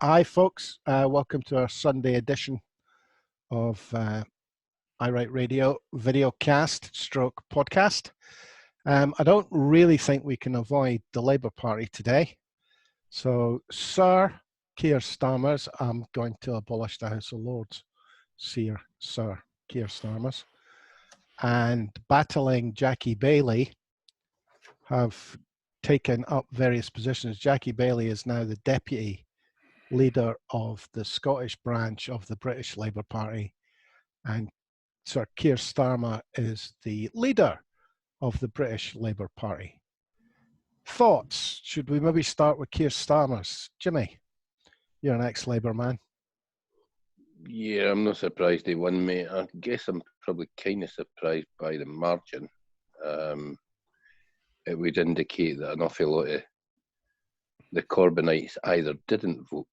Hi, folks. Welcome to our Sunday edition of I Write Radio videocast stroke podcast. I don't really think we can avoid the Labour Party today. So, Sir Keir Starmer, I'm going to abolish the House of Lords. Sir Keir Starmer, and battling Jackie Baillie have taken up various positions. Jackie Baillie is now the deputy leader of the Scottish branch of the British Labour Party, and Sir Keir Starmer is the leader of the British Labour Party. Thoughts? Should we maybe start with Keir Starmer's? Jimmy, you're an ex-Labour man. Yeah, I'm not surprised he won, mate. I guess I'm probably kind of surprised by the margin. It would indicate that an awful lot of the Corbynites either didn't vote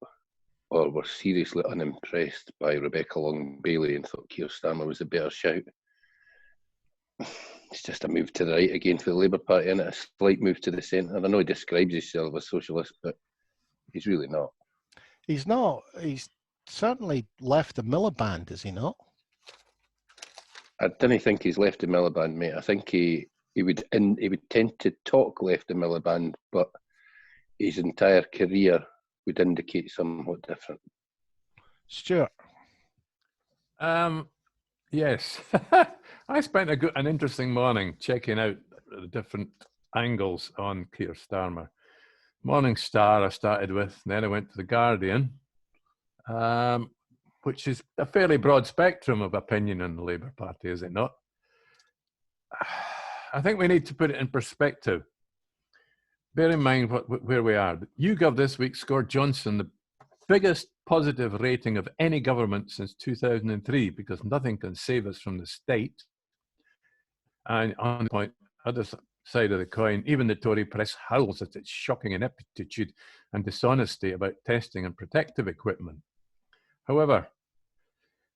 or were seriously unimpressed by Rebecca Long-Bailey and thought Keir Starmer was a better shout. It's just a move to the right again for the Labour Party, and a slight move to the centre. I know he describes himself as socialist, but he's really not. He's not. He's certainly left the Miliband, is he not? I don't think he's left the Miliband, mate. I think he would tend to talk left the Miliband, but his entire career would indicate somewhat different. Stuart? Yes. I spent an interesting morning checking out the different angles on Keir Starmer. Morning Star I started with, then I went to The Guardian, which is a fairly broad spectrum of opinion on the Labour Party, is it not? I think we need to put it in perspective. Bear in mind where we are. YouGov this week scored Johnson the biggest positive rating of any government since 2003, because nothing can save us from the state. And on the other side of the coin, even the Tory press howls at its shocking ineptitude and dishonesty about testing and protective equipment. However,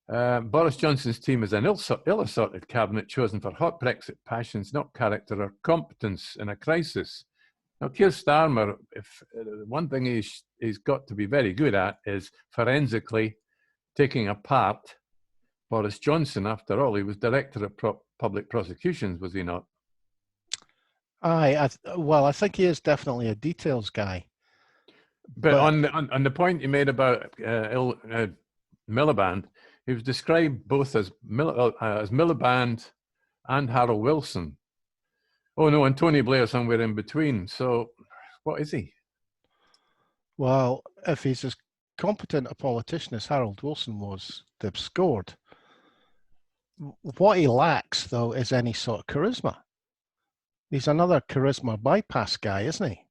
Boris Johnson's team is an ill-assorted cabinet chosen for hot Brexit passions, not character or competence in a crisis. Now, Keir Starmer, if one thing he's got to be very good at is forensically taking apart Boris Johnson. After all, he was Director of Public Prosecutions, was he not? I think he is definitely a details guy. But on the point you made about Miliband, he was described both as Miliband and Harold Wilson. Oh no, and Tony Blair somewhere in between. So what is he? Well, if he's as competent a politician as Harold Wilson was, they've scored. What he lacks, though, is any sort of charisma. He's another charisma bypass guy, isn't he?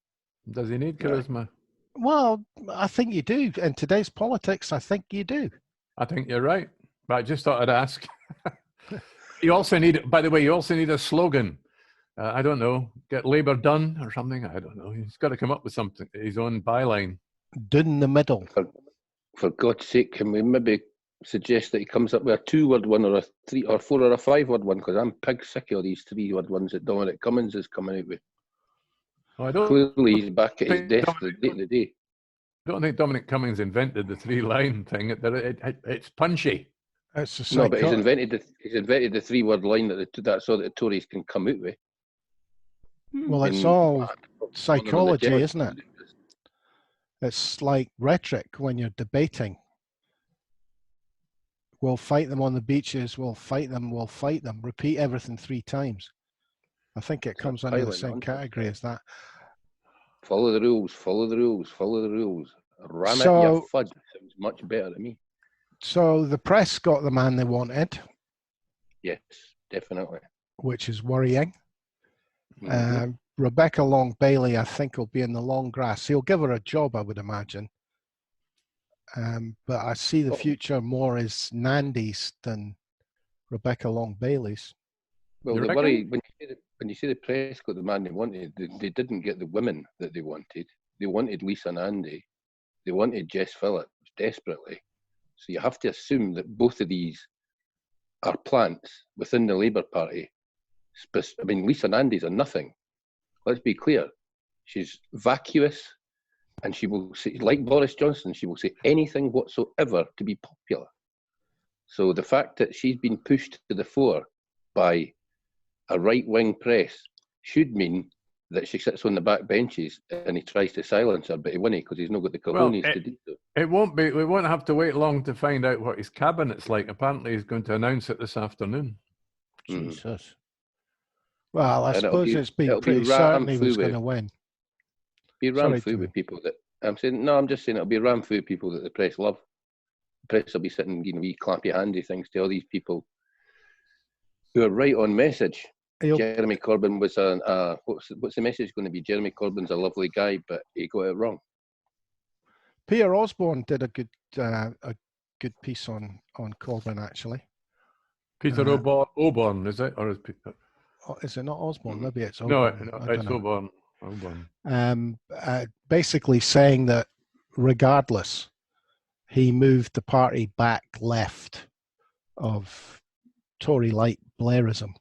Does he need charisma? Well, I think you do. In today's politics, I think you do. I think you're right. But I just thought I'd ask. You also need, by the way, you also need a slogan. I don't know, get Labour done or something. I don't know. He's got to come up with something, his own byline. Done in the middle. For God's sake, can we maybe suggest that he comes up with a 2-word one or a 3 or 4 or a 5-word one? Because I'm pig sick of these 3-word ones that Dominic Cummings is coming out with. Oh, Clearly, he's back at his desk the date of the day. I don't think Dominic Cummings invented the 3-line thing. It's punchy. No, but he's invented the 3-word line that's all that the Tories can come out with. Well, it's all psychology, isn't it? It's like rhetoric when you're debating. We'll fight them on the beaches, we'll fight them. Repeat everything 3 times. I think it comes under the same category as that. Follow the rules, follow the rules, follow the rules. Ram it, you fudge. Sounds much better to me. So the press got the man they wanted. Yes, definitely. Which is worrying. Mm-hmm. Rebecca Long-Bailey, I think, will be in the long grass. He'll give her a job, I would imagine. But I see the future more as Nandy's than Rebecca Long-Bailey's. Well, the worry, when you say the press got the man they wanted, they didn't get the women that they wanted. They wanted Lisa and Andy. They wanted Jess Phillips desperately. So you have to assume that both of these are plants within the Labour Party. I mean, Lisa Nandy's are nothing. Let's be clear. She's vacuous. And she will say, like Boris Johnson, she will say anything whatsoever to be popular. So the fact that she's been pushed to the fore by a right-wing press should mean that she sits on the back benches and he tries to silence her, but he won't because he's not got the cojones to do so. It won't be. We won't have to wait long to find out what his cabinet's like. Apparently, he's going to announce it this afternoon. Jesus. Well, I suppose it's been pretty certain he was going to win. Be ram full with people that I'm just saying it'll be ram full of people that the press love. The press will be sitting, wee clappy handy things to all these people who are right on message. Jeremy Corbyn was what's the message going to be? Jeremy Corbyn's a lovely guy, but he got it wrong. Peter Osborne did a good piece on Corbyn, actually. Peter Osborne, is it, or is Peter? Is it not Osborne? Maybe it's Osborne. No, it's Osborne. Basically saying that regardless, he moved the party back left of Tory light Blairism.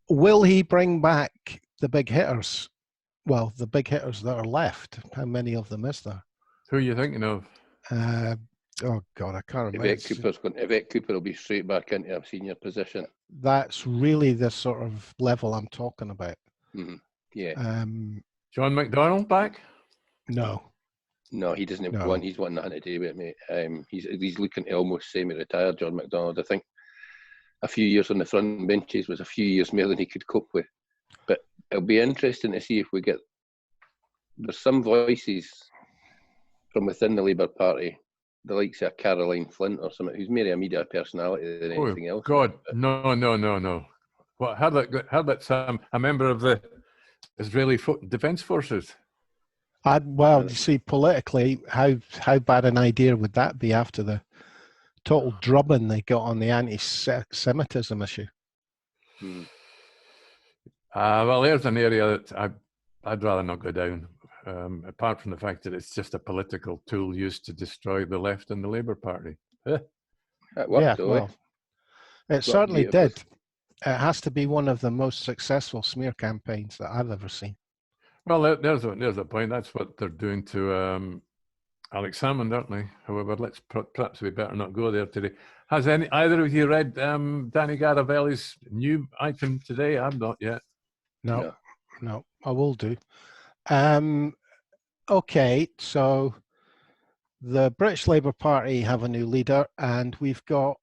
Will he bring back the big hitters? Well, the big hitters that are left. How many of them is there? Who are you thinking of? Oh God, I can't remember. Yvette Cooper will be straight back into a senior position. That's really the sort of level I'm talking about. Mm-hmm. Yeah. John McDonnell back? No, he doesn't want. He's wanting nothing to do with it, mate. He's looking to almost semi-retire. John McDonnell. I think a few years on the front benches was a few years more than he could cope with. But it'll be interesting to see if we get. There's some voices from within the Labour Party, the likes of Caroline Flint or something, who's more a media personality than anything else. God, no. What? Herbert's a member of the Israeli Defence Forces. You see, politically, how bad an idea would that be after the total drubbing they got on the anti-Semitism issue? Well, there's an area that I'd rather not go down, apart from the fact that it's just a political tool used to destroy the left and the Labour Party. It worked, it certainly did. It has to be one of the most successful smear campaigns that I've ever seen. Well, there's a point. That's what they're doing to Alex Salmond, aren't they? However, perhaps we better not go there today. Has either of you read Danny Garavelli's new item today? I've not yet. No, I will do. Okay, so the British Labour Party have a new leader, and we've got,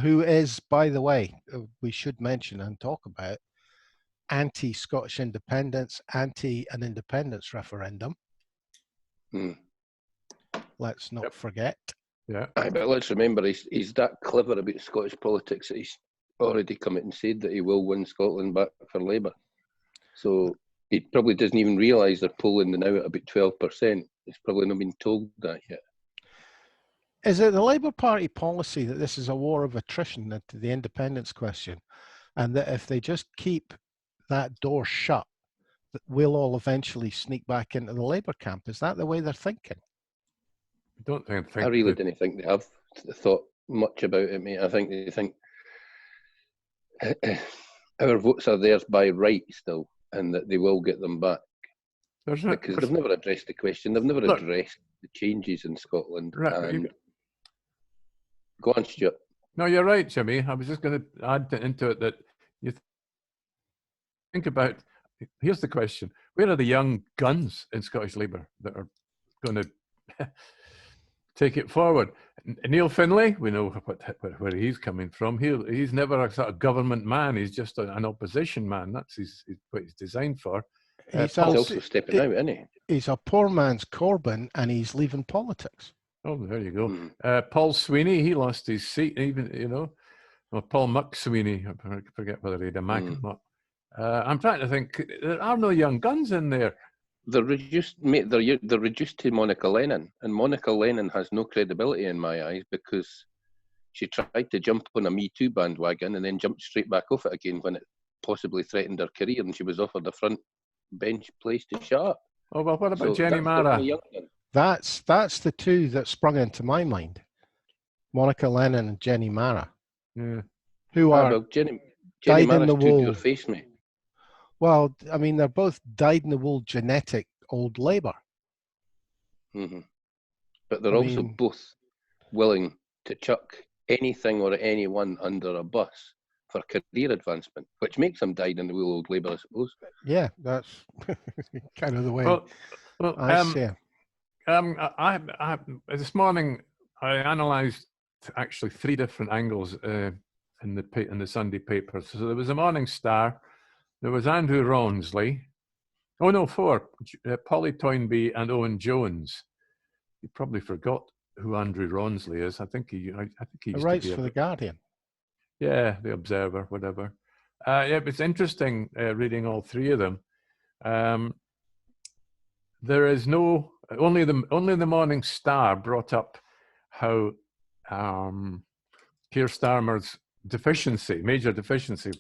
who is, by the way, we should mention and talk about, anti-Scottish independence, anti-an independence referendum. Let's not forget. Yeah. But let's remember, he's that clever about Scottish politics that he's already come out and said that he will win Scotland back for Labour. So he probably doesn't even realise they're polling now at about 12%. He's probably not been told that yet. Is it the Labour Party policy that this is a war of attrition into the independence question, and that if they just keep that door shut, that we'll all eventually sneak back into the Labour camp? Is that the way they're thinking? I really didn't think they have thought much about it, mate. I think they think our votes are theirs by right still, and that they will get them back. Because they've never addressed the question. They've never addressed the changes in Scotland. Right. Go on, Stuart. No, you're right, Jimmy. I was just going to add into it that you think about, here's the question. Where are the young guns in Scottish Labour that are going to take it forward? Neil Findlay, we know where he's coming from. He's never a sort of government man. He's just an opposition man. That's what he's designed for. He's also stepping out, isn't he? He's a poor man's Corbyn, and he's leaving politics. Oh, there you go. Paul Sweeney, he lost his seat, even, or Paul McSweeney. I forget whether he had a Mac or not. I'm trying to think. There are no young guns in there. They're reduced, mate. They're reduced to Monica Lennon, and Monica Lennon has no credibility in my eyes because she tried to jump on a Me Too bandwagon and then jumped straight back off it again when it possibly threatened her career, and she was offered a front bench place to shut up. Oh well, what about Jenny Mara? That's the two that sprung into my mind. Monica Lennon and Jenny Mara. Yeah. Who are Jenny dyed Mara's in the too wool. your face, mate. Well, I mean, they're both dyed in the wool genetic old Labour. Hmm. But they're I also mean, both willing to chuck anything or anyone under a bus for career advancement, which makes them dyed in the wool old Labour, I suppose. yeah, that's kind of the way Well, well, I see it. I this morning I analysed actually 3 different angles in the Sunday papers. So there was a Morning Star, there was Andrew Rawnsley, oh no, 4, Polly Toynbee and Owen Jones. You probably forgot who Andrew Rawnsley is. I think he It used to writes be for the Guardian. the Observer, whatever. Yeah, it's interesting reading all 3 of them. There is no only the Morning Star brought up how Keir Starmer's major deficiency,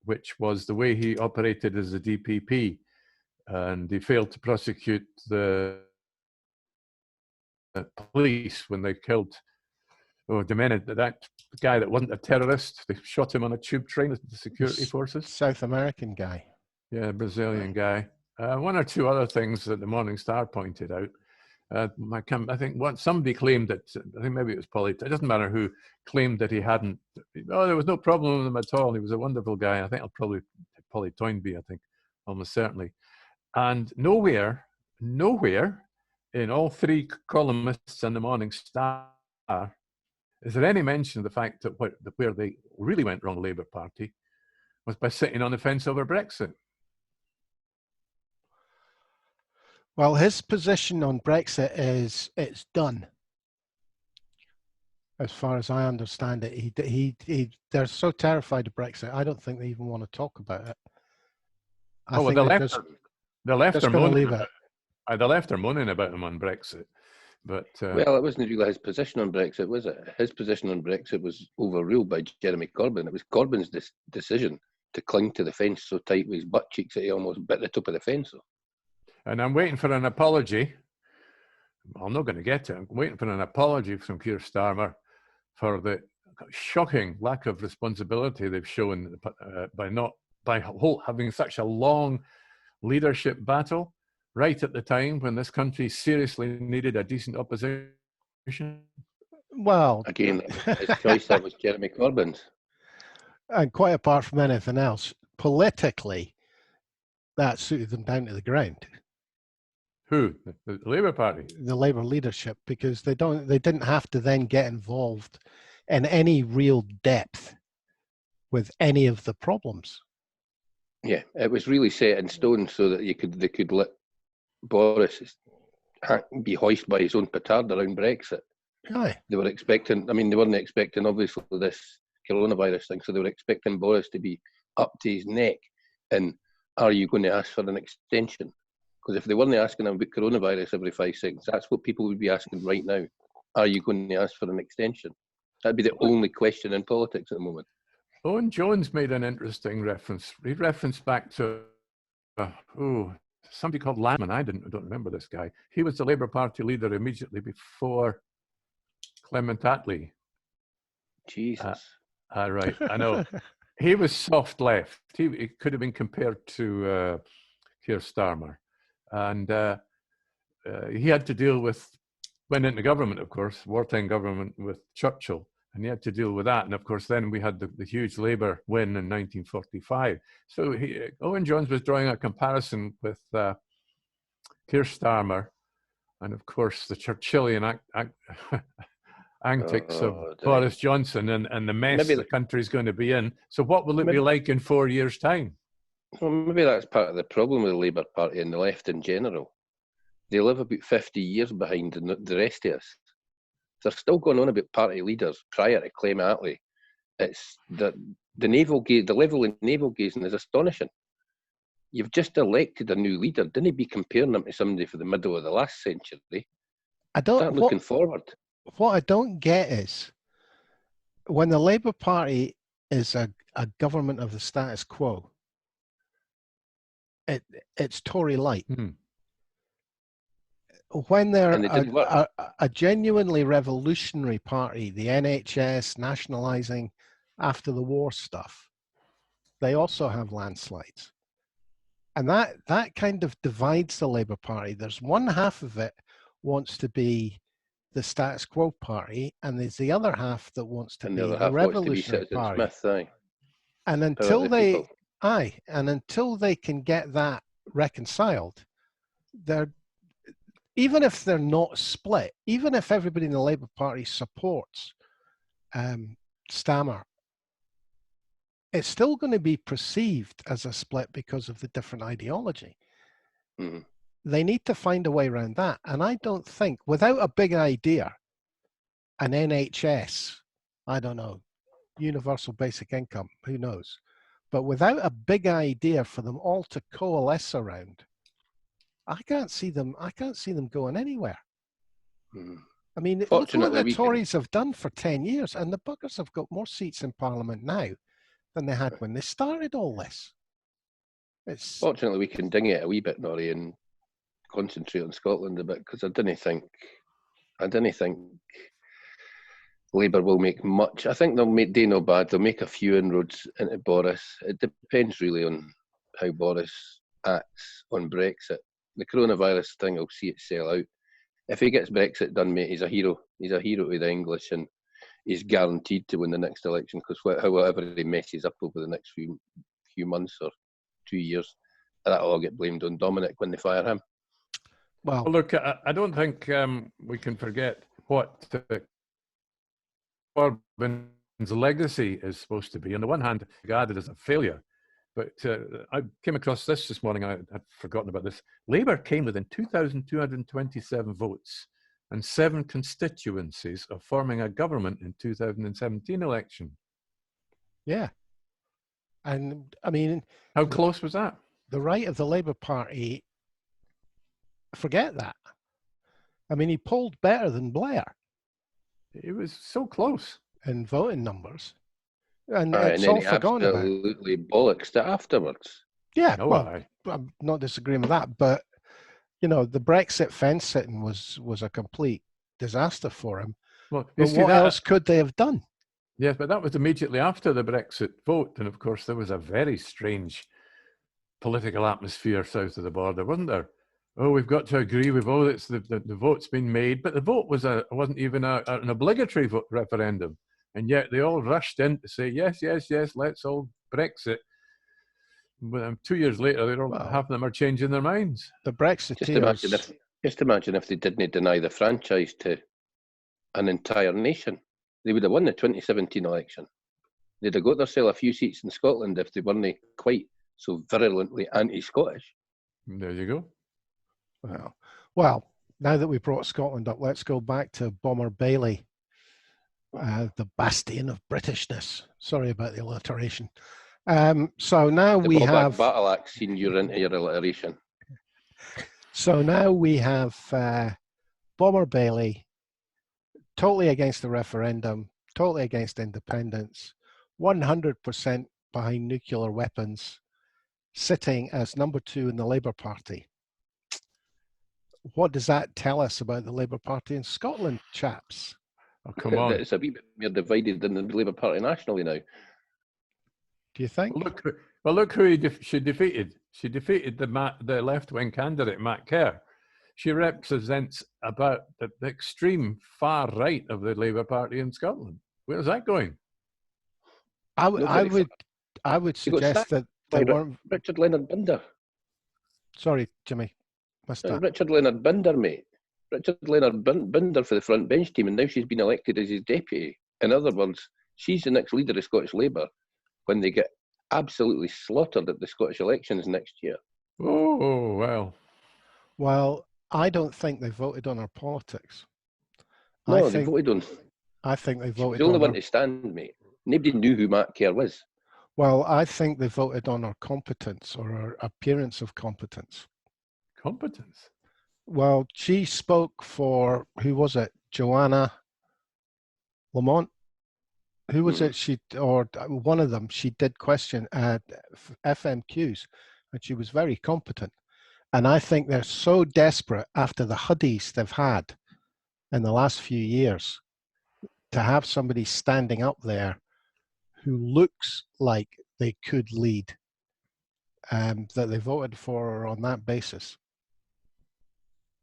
which was the way he operated as a DPP, and he failed to prosecute the police when they killed that guy that wasn't a terrorist. They shot him on a tube train with the security forces. South American guy. Yeah, Brazilian guy. 1 or 2 other things that the Morning Star pointed out. I think somebody claimed that, I think maybe it was Polly, it doesn't matter who, claimed that he hadn't, there was no problem with him at all. He was a wonderful guy. I think I'll probably, Polly Toynbee, I think, almost certainly. And nowhere in all 3 columnists in the Morning Star is there any mention of the fact that where they really went wrong, Labour Party, was by sitting on the fence over Brexit. Well, his position on Brexit is it's done. As far as I understand it, they're so terrified of Brexit. I don't think they even want to talk about it. I think the left just are going to moaning leave about it. The left are moaning about him on Brexit, but well, it wasn't really his position on Brexit, was it? His position on Brexit was overruled by Jeremy Corbyn. It was Corbyn's decision to cling to the fence so tight with his butt cheeks that he almost bit the top of the fence. And I'm waiting for an apology. I'm not going to get it. I'm waiting for an apology from Keir Starmer for the shocking lack of responsibility they've shown by having such a long leadership battle right at the time when this country seriously needed a decent opposition. Well, again, his choice that was Jeremy Corbyn's. And quite apart from anything else, politically, that suited them down to the ground. Who? The Labour Party? The Labour leadership, because they didn't have to then get involved in any real depth with any of the problems. Yeah, it was really set in stone so that they could let Boris be hoisted by his own petard around Brexit. Aye. They were expecting, they weren't expecting obviously this coronavirus thing, so they were expecting Boris to be up to his neck in, are you going to ask for an extension? Because if they weren't asking about coronavirus every 5 seconds, that's what people would be asking right now. Are you going to ask for an extension? That'd be the only question in politics at the moment. Owen Jones made an interesting reference. He referenced back to somebody called Landman. I don't remember this guy. He was the Labour Party leader immediately before Clement Attlee. Jesus. Right, I know. He was soft left. He could have been compared to Keir Starmer. And he had to deal with, went into government, of course, wartime government with Churchill. And he had to deal with that. And of course, then we had the huge Labour win in 1945. So Owen Jones was drawing a comparison with Keir Starmer and, of course, the Churchillian antics of Boris Johnson and the mess the country's going to be in. So what will it be like in 4 years' time? Well, maybe that's part of the problem with the Labour Party and the left in general. They live about 50 years behind the rest of us. They're still going on about party leaders prior to Clement Attlee. It's the level of navel gazing is astonishing. You've just elected a new leader. Didn't be comparing them to somebody for the middle of the last century. Start looking forward. What I don't get is when the Labour Party is a government of the status quo, it's Tory light. Mm. When they're a genuinely revolutionary party, the NHS, nationalising after the war stuff, they also have landslides. And that kind of divides the Labour Party. There's one half of it wants to be the status quo party, and there's the other half that wants to And be the other the half wants to be revolutionary Citizen party. Smith, aye. And Power until of the they, people. and until they can get that reconciled, they're, even if they're not split, even if everybody in the Labour Party supports Stamer, it's still going to be perceived as a split because of the different ideology. Mm-hmm. They need to find a way around that. And I don't think, without a big idea, an NHS, I don't know, universal basic income, who knows? But without a big idea for them all to coalesce around, I can't see them going anywhere. Mm-hmm. I mean, look what Fortunately, the Tories have done for 10 years, and the buggers have got more seats in Parliament now than they had when they started all this. Fortunately, we can ding it a wee bit, Norrie, and concentrate on Scotland a bit, because I didn't think Labour will make much. I think they'll do no bad. They'll make a few inroads into Boris. It depends really on how Boris acts on Brexit. The coronavirus thing, I'll see it sell out. If he gets Brexit done, mate, he's a hero. He's a hero to the English, and he's guaranteed to win the next election, because however he messes up over the next few months or 2 years, that'll all get blamed on Dominic when they fire him. Well, look, I don't think we can forget what Corbyn's legacy is supposed to be. On the one hand, regarded as a failure, but I came across this morning. I had forgotten about this. Labour came within 2,227 votes and 7 constituencies of forming a government in 2017 election. Yeah. And I mean, how close was that? The right of the Labour Party, forget that. I mean, he polled better than Blair. It was so close in voting numbers. And and it's then all forgotten about. Absolutely bollocks it afterwards. Yeah, no, well, I'm not disagreeing with that, but you know, the Brexit fence sitting was a complete disaster for him. Well, but what else could they have done? Yes, but that was immediately after the Brexit vote, and of course there was a very strange political atmosphere south of the border, wasn't there? Oh, we've got to agree. It's the vote's been made, but the vote wasn't even an obligatory referendum, and yet they all rushed in to say yes, let's all Brexit. But 2 years later, half of them are changing their minds. The Brexiteers. Just imagine if they didn't deny the franchise to an entire nation, they would have won the 2017 election. They'd have got themselves a few seats in Scotland if they weren't quite so virulently anti-Scottish. There you go. Well, now that we brought Scotland up, let's go back to Bomber Baillie, the bastion of Britishness. Sorry about the alliteration. So now we have battle axe seen you into your alliteration. So now we have Bomber Baillie, totally against the referendum, totally against independence, 100% behind nuclear weapons, sitting as number 2 in the Labour Party. What does that tell us about the Labour Party in Scotland, chaps? Oh, come on. It's a wee bit more divided than the Labour Party nationally now. Do you think? Well, look who she defeated. She defeated the left-wing candidate, Matt Keir. She represents about the extreme far right of the Labour Party in Scotland. Where's that going? I would suggest that they weren't. Richard Leonard Binder. Sorry, Jimmy. Richard Leonard Binder, mate. Richard Leonard Binder for the front bench team, and now she's been elected as his deputy. In other words, she's the next leader of Scottish Labour when they get absolutely slaughtered at the Scottish elections next year. Oh, well. Well, I don't think they voted on our politics. No, they voted on... I think they voted on... the only one to stand, mate. Nobody knew who Matt Keir was. Well, I think they voted on our competence or our appearance of competence. Competence? Well, she spoke for, who was it? Joanna Lamont? Who was it? Or one of them, she did question FMQs, and she was very competent. And I think they're so desperate after the hoodies they've had in the last few years to have somebody standing up there who looks like they could lead, that they voted for her on that basis.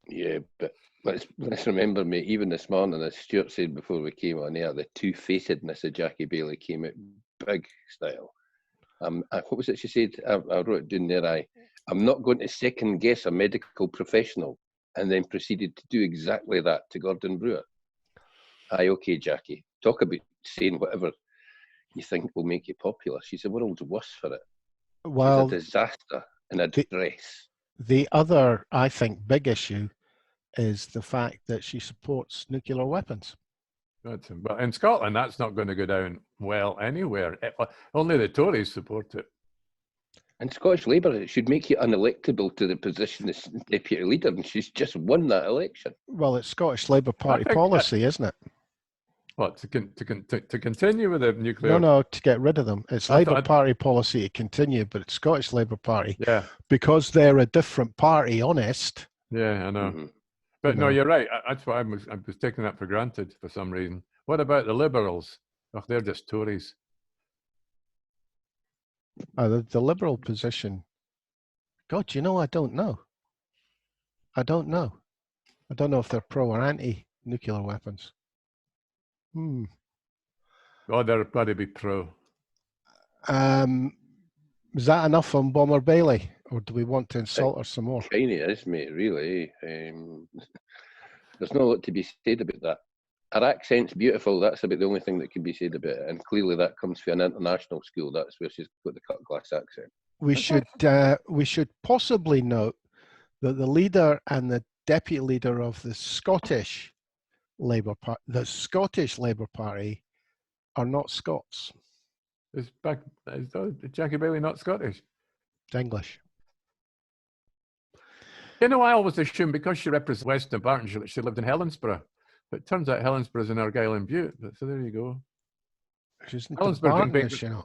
Yeah, but let's remember, mate, even this morning, as Stuart said before we came on air, the two-facedness of Jackie Baillie came out big style. What was it she said? I wrote it down there. I'm not going to second guess a medical professional, and then proceeded to do exactly that to Gordon Brewer. Aye, okay, Jackie. Talk about saying whatever you think will make you popular. She's the world's worst for it. Well, she's a disaster in a dress. The other, I think, big issue is the fact that she supports nuclear weapons. But in Scotland, that's not going to go down well anywhere. Only the Tories support it. And Scottish Labour, it should make you unelectable to the position as deputy leader, and she's just won that election. Well, it's Scottish Labour Party policy, isn't it? What, to continue with the nuclear? No, to get rid of them. It's Labour Party policy to continue, but it's Scottish Labour Party. Yeah. Because they're a different party, honest. Yeah, I know. Mm-hmm. But no, you're right. That's why I was taking that for granted for some reason. What about the Liberals? Oh, they're just Tories. The Liberal position. God, I don't know. I don't know if they're pro or anti-nuclear weapons. Oh, they're probably be pro. Is that enough on Bomber Baillie, or do we want to insult her some more? Kind of is, mate, really. There's no lot to be said about that. Her accent's beautiful. That's about the only thing that can be said about it. And clearly that comes from an international school. That's where she's got the cut glass accent. We should possibly note that the leader and the deputy leader of the Scottish Labour Party, are not Scots. Is Jackie Baillie not Scottish? It's English. I always assumed because she represents West Dumbarton, she lived in Helensburgh. But it turns out Helensburgh's in Argyll and Bute. So there you go. She's in Dumbarton,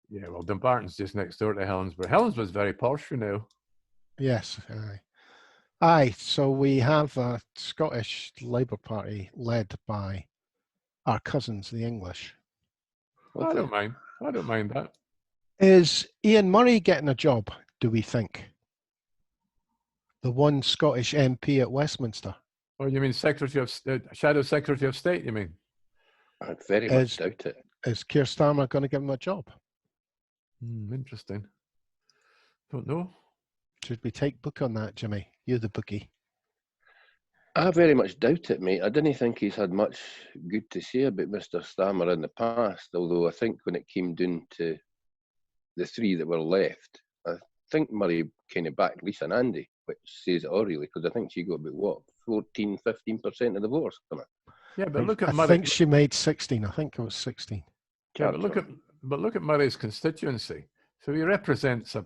Yeah, well, Dumbarton's just next door to Helensburgh. Helensburgh's very posh, Yes, aye. So we have a Scottish Labour Party led by our cousins, the English. I don't mind. I don't mind that. Is Ian Murray getting a job, do we think? The one Scottish MP at Westminster. Oh, you mean Shadow Secretary of State, you mean? I very much doubt it. Is Keir Stamer going to give him a job? Interesting. Don't know. Should we take book on that, Jimmy? You're the bookie. I very much doubt it, mate. I didn't think he's had much good to say about Mr. Stamer in the past, although I think when it came down to the three that were left, I think Murray kind of backed Lisa and Andy, which says it all really, because I think she got about, 14, 15% of the votes on it. Yeah, but look at Murray. I think she made 16. I think it was 16. Yeah, but look at Murray's constituency. So he represents a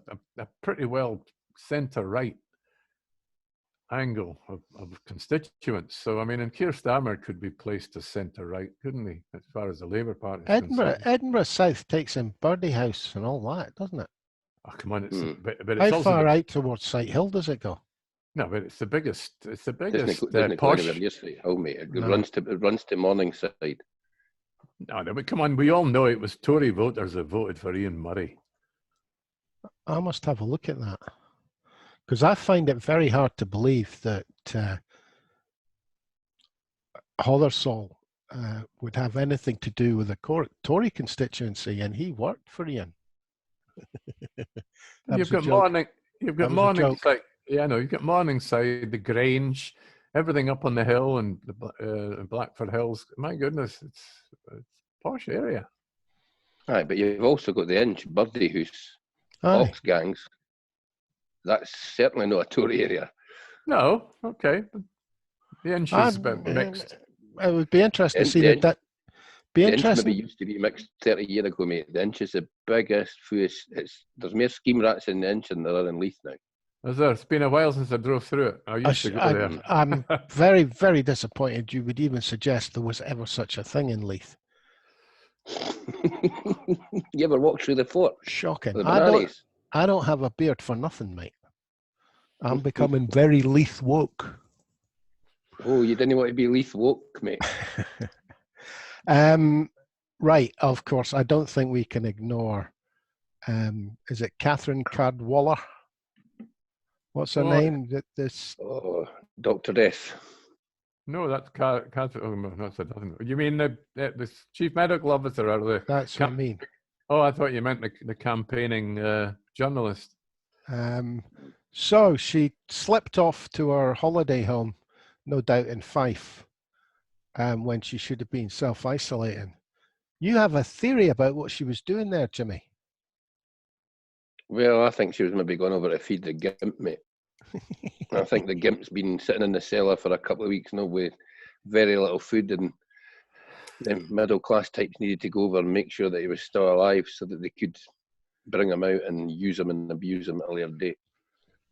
pretty well centre-right angle of constituents. So, I mean, and Keir Stamer could be placed as centre-right, couldn't he, as far as the Labour Party is concerned? Edinburgh South takes in Birdie House and all that, doesn't it? Oh, come on. But it's how also far out towards Sighthill does it go? No, but it's the biggest Doesn't posh. It runs to Morningside. No, but come on, we all know it was Tory voters that voted for Ian Murray. I must have a look at that, because I find it very hard to believe that Hothersall would have anything to do with the Tory constituency, and he worked for Ian. You've got Morningside. Yeah, no, you've got Morningside, the Grange, everything up on the hill, and the Blackford Hills. My goodness, it's a posh area. Aye, but you've also got the Inch, Birdie House, Ox gangs. That's certainly not a Tory area. No, okay. The Inch is a bit mixed. It would be interesting to see that. Be interesting. Maybe used to be mixed 30 years ago, mate. The Inch is the biggest foolish. There's more scheme rats in the Inch than there are in Leith now. Is there? It's been a while since I drove through it. I used to go there. I'm very, very disappointed you would even suggest there was ever such a thing in Leith. You ever walked through the fort? Shocking. I don't have a beard for nothing, mate. I'm becoming very Leith woke. Oh, you didn't want to be Leith woke, mate. Right, of course. I don't think we can ignore. Is it Catherine Cadwallader? What's her name? Dr. Death. No, that's Catherine. Oh, no, that's nothing. You mean the chief medical officer or the? That's what I mean. Oh, I thought you meant the campaigning journalist. So she slipped off to her holiday home, no doubt in Fife, when she should have been self-isolating. You have a theory about what she was doing there, Jimmy? Well, I think she was maybe going over to feed the gimp, mate. I think the gimp's been sitting in the cellar for a couple of weeks now with very little food, and the middle class types needed to go over and make sure that he was still alive so that they could bring him out and use him and abuse him at a later date.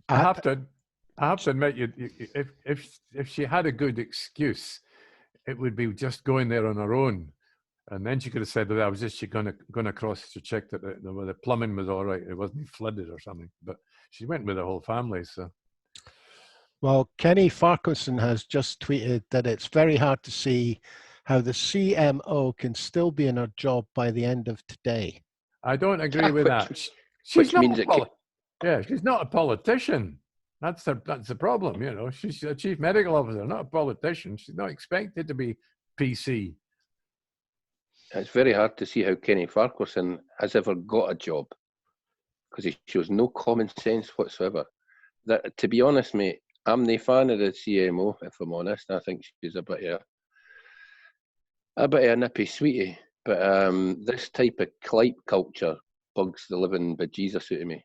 I have to admit, if she had a good excuse, it would be just going there on her own, and then she could have said that I was just going across to check that the plumbing was all right, it wasn't flooded or something. But she went with the whole family, so. Well, Kenny Farquharson has just tweeted that it's very hard to see how the CMO can still be in her job by the end of today. I don't agree with that. Which means she's not a politician. That's the problem, you know. She's a chief medical officer, not a politician. She's not expected to be PC. It's very hard to see how Kenny Farquharson has ever got a job, because he shows no common sense whatsoever. That, to be honest, mate, I'm no fan of the CMO, if I'm honest. I think she's a bit of a nippy sweetie. But this type of clipe culture bugs the living bejesus out of me.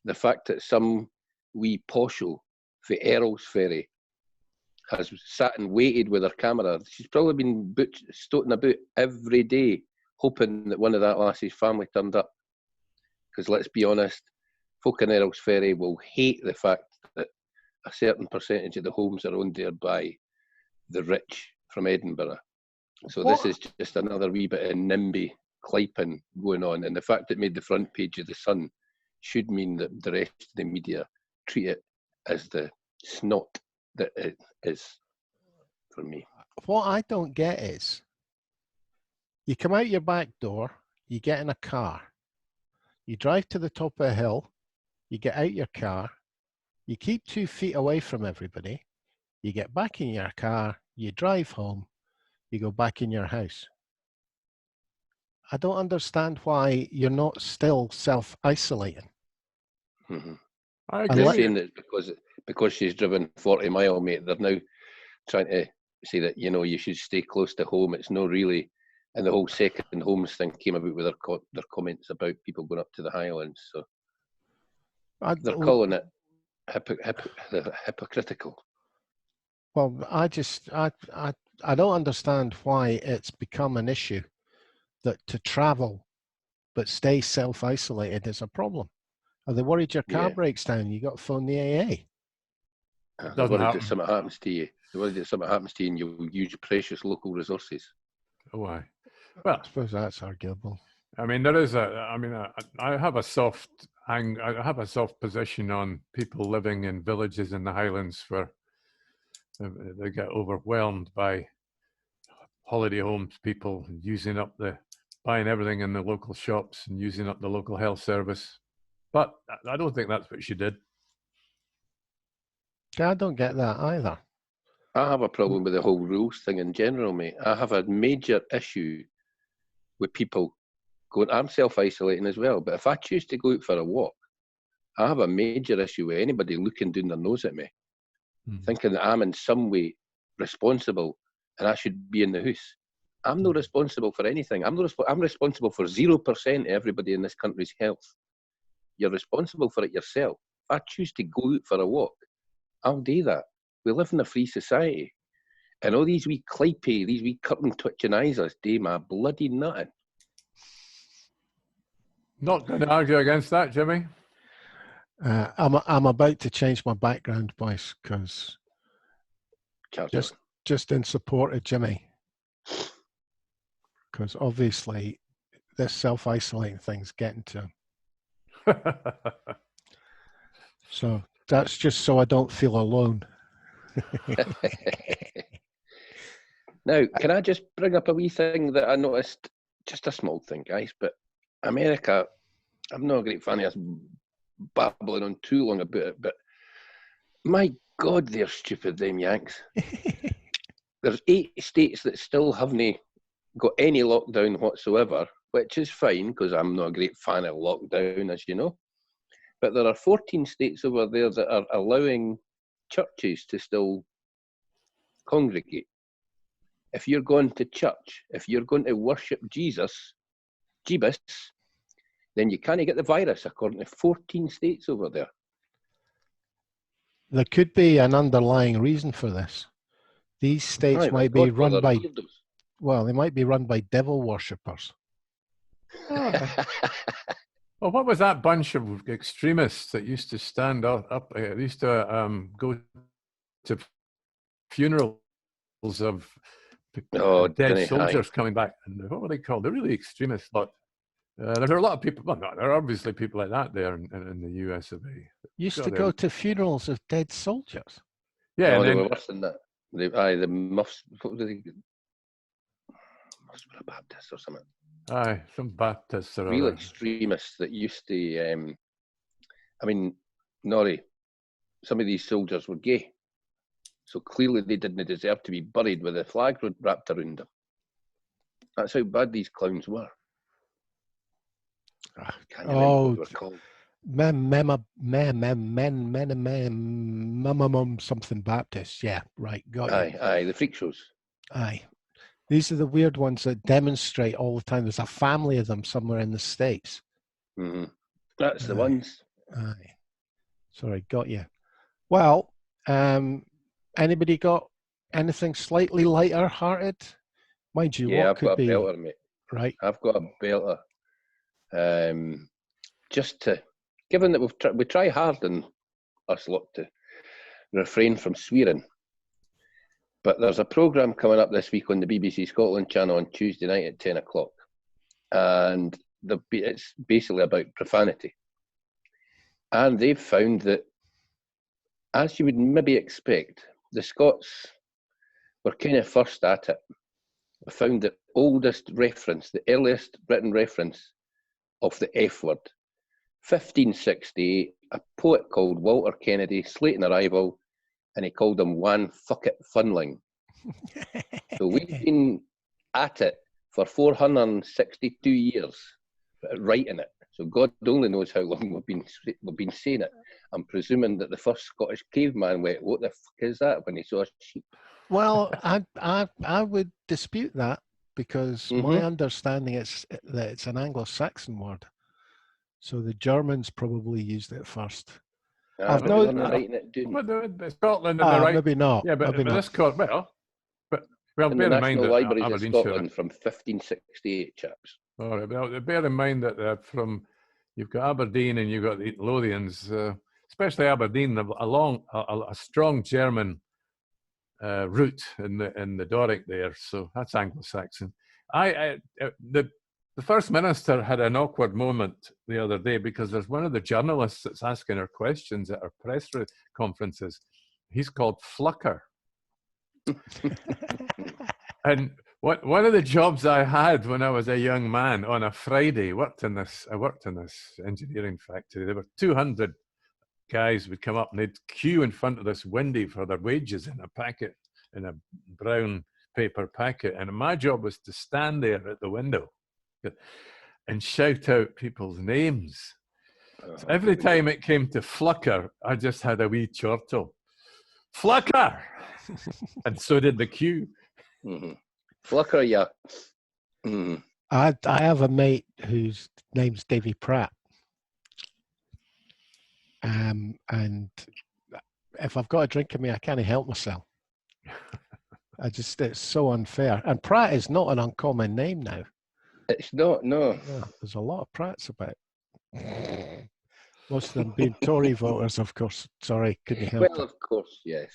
The fact that some wee posho for Errol's Ferry has sat and waited with her camera. She's probably been stoating about every day, hoping that one of that lassie's family turned up. Because let's be honest, folk in Errol's Ferry will hate the fact that a certain percentage of the homes are owned there by the rich from Edinburgh. So this is just another wee bit of NIMBY cliping going on. And the fact that it made the front page of The Sun should mean that the rest of the media treat it as the snot that it is for me. What I don't get is, you come out your back door, you get in a car, you drive to the top of a hill, you get out your car, you keep 2 feet away from everybody, you get back in your car, you drive home, you go back in your house. I don't understand why you're not still self-isolating. Mm-hmm. I agree. They're saying that because she's driven 40 mile, mate, they're now trying to say that, you know, you should stay close to home. It's not really, and the whole second homes thing came about with their comments about people going up to the Highlands. So they're calling it hypocritical. Well, I don't understand why it's become an issue that to travel but stay self-isolated is a problem. Are they worried your car breaks down? You got to phone the AA. They're worried that something happens to you. They're worried that something happens to you and you'll use precious local resources. Oh, aye. Well, I suppose that's arguable. I mean, there is I have a soft position on people living in villages in the Highlands where they get overwhelmed by holiday homes people buying everything in the local shops and using up the local health service. But I don't think that's what she did. I don't get that either. I have a problem with the whole rules thing in general, mate. I have a major issue with people going, I'm self-isolating as well, but if I choose to go out for a walk, I have a major issue with anybody looking down their nose at me, thinking that I'm in some way responsible and I should be in the house. I'm not responsible for anything. I'm responsible for 0% of everybody in this country's health. You're responsible for it yourself. If I choose to go out for a walk, I'll do that. We live in a free society. And all these wee clipey, these wee curtain twitching eyes do my bloody nutting. Not going to argue against that, Jimmy. I'm about to change my background, boys, because just in support of Jimmy. Because obviously this self-isolating thing's getting to him. So that's just so I don't feel alone. Now, can I just bring up a wee thing that I noticed? Just a small thing, guys, but America, I'm not a great fan of us babbling on too long about it, but my God, they're stupid, them Yanks. There's 8 states that still haven't got any lockdown whatsoever, which is fine because I'm not a great fan of lockdown, as you know. But there are 14 states over there that are allowing churches to still congregate. If you're going to church, if you're going to worship Jesus, Jeebus, then you can't get the virus, according to 14 states over there. There could be an underlying reason for this. These states might be run by, well, they might be run by devil worshippers. Oh, well, what was that bunch of extremists that used to stand up they used to go to funerals of dead soldiers coming back? And what were they called? They're really extremist lot. There are a lot of people, well, no, there are obviously people like that there in the US of A. Used to go to funerals of dead soldiers? Yeah, no, they were worse than that. The muffs, what were they? Must be a Baptist or something. Aye, some Baptists or real other. Extremists that used to, I mean, Norrie, some of these soldiers were gay. So clearly they didn't deserve to be buried with a flag wrapped around them. That's how bad these clowns were. Can't remember what they were called. Something Baptist. Yeah, right. Got you. Aye, the freak shows. Aye. These are the weird ones that demonstrate all the time. There's a family of them somewhere in the States. Mm-hmm. That's the ones. Aye. Sorry, got you. Well, anybody got anything slightly lighter hearted? Mind you, yeah, what I've could got be a belter, mate. Right. I've got a belter. Just to, given that we try hard in us lot to refrain from swearing, but there's a programme coming up this week on the BBC Scotland channel on Tuesday night at 10 o'clock, and it's basically about profanity. And they've found that, as you would maybe expect, the Scots were kind of first at it. I found the oldest reference, the earliest written reference of the F word, 1568, a poet called Walter Kennedy, slating a rival, and he called him one fuck it funling. So we've been at it for 462 years, writing it. So God only knows how long we've been saying it. I'm presuming that the first Scottish caveman went, "What the fuck is that?" when he saw a sheep. Well, I would dispute that because my understanding is that it's an Anglo-Saxon word. So the Germans probably used it first. I've no writing it down. Scotland and the right. Maybe not. Yeah, but maybe this court, well, bear in mind National that Libraries of Aberdeenshire Scotland from 1568, chaps. All right, well, bear in mind that you've got Aberdeen and you've got the Lothians, especially Aberdeen, a strong German root in the Doric there, so that's Anglo-Saxon. The First Minister had an awkward moment the other day because there's one of the journalists that's asking her questions at our press conferences. He's called Flucker. And one of the jobs I had when I was a young man on a Friday, I worked in this engineering factory. There were 200 guys would come up and they'd queue in front of this window for their wages in a brown paper packet. And my job was to stand there at the window and shout out people's names. So every time it came to Flucker, I just had a wee chortle. Flucker! And so did the queue. Mm-hmm. Flucker, yeah. Mm-hmm. I have a mate whose name's Davy Pratt. And if I've got a drink in me, I can't help myself. It's so unfair. And Pratt is not an uncommon name now. It's not, no. Yeah, there's a lot of Pratts about. Most of them being Tory voters, of course. Sorry, couldn't help it. Well, of course, yes.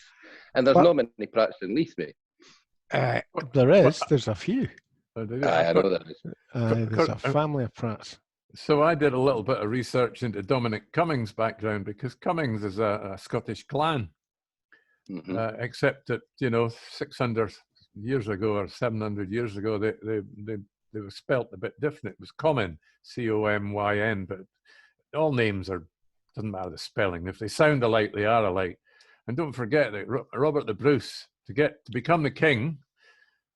And there's not many Pratts in Leith, mate. There is. There's a few. I know there is. There's a family of Pratts. So I did a little bit of research into Dominic Cummings' background because Cummings is a Scottish clan, except that 600 years ago or 700 years ago they were spelt a bit different. It was Comyn, Comyn, but all names doesn't matter the spelling. If they sound alike, they are alike. And don't forget that Robert the Bruce, to become the king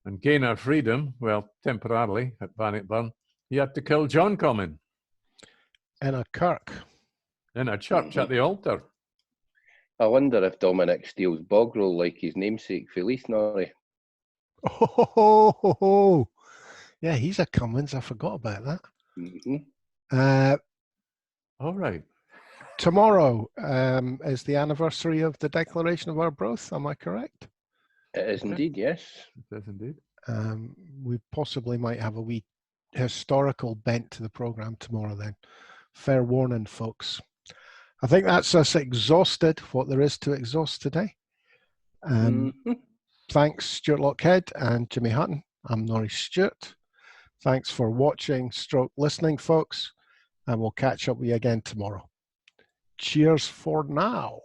and gain our freedom, well, temporarily at Bannockburn, he had to kill John Comyn. In a kirk. In a church at the altar. I wonder if Dominic steals Bogrel like his namesake Felice Norrie. Oh, yeah, he's a Cummins. I forgot about that. Mm-hmm. All right. Tomorrow is the anniversary of the Declaration of Arbroath. Am I correct? It is indeed, yes. It is indeed. We possibly might have a wee historical bent to the programme tomorrow then. Fair warning, folks. I think that's us exhausted, what there is to exhaust today. Thanks, Stuart Lockhead and Jimmy Hutton. I'm Norrie Stewart. Thanks for watching / listening, folks, and we'll catch up with you again tomorrow. Cheers for now.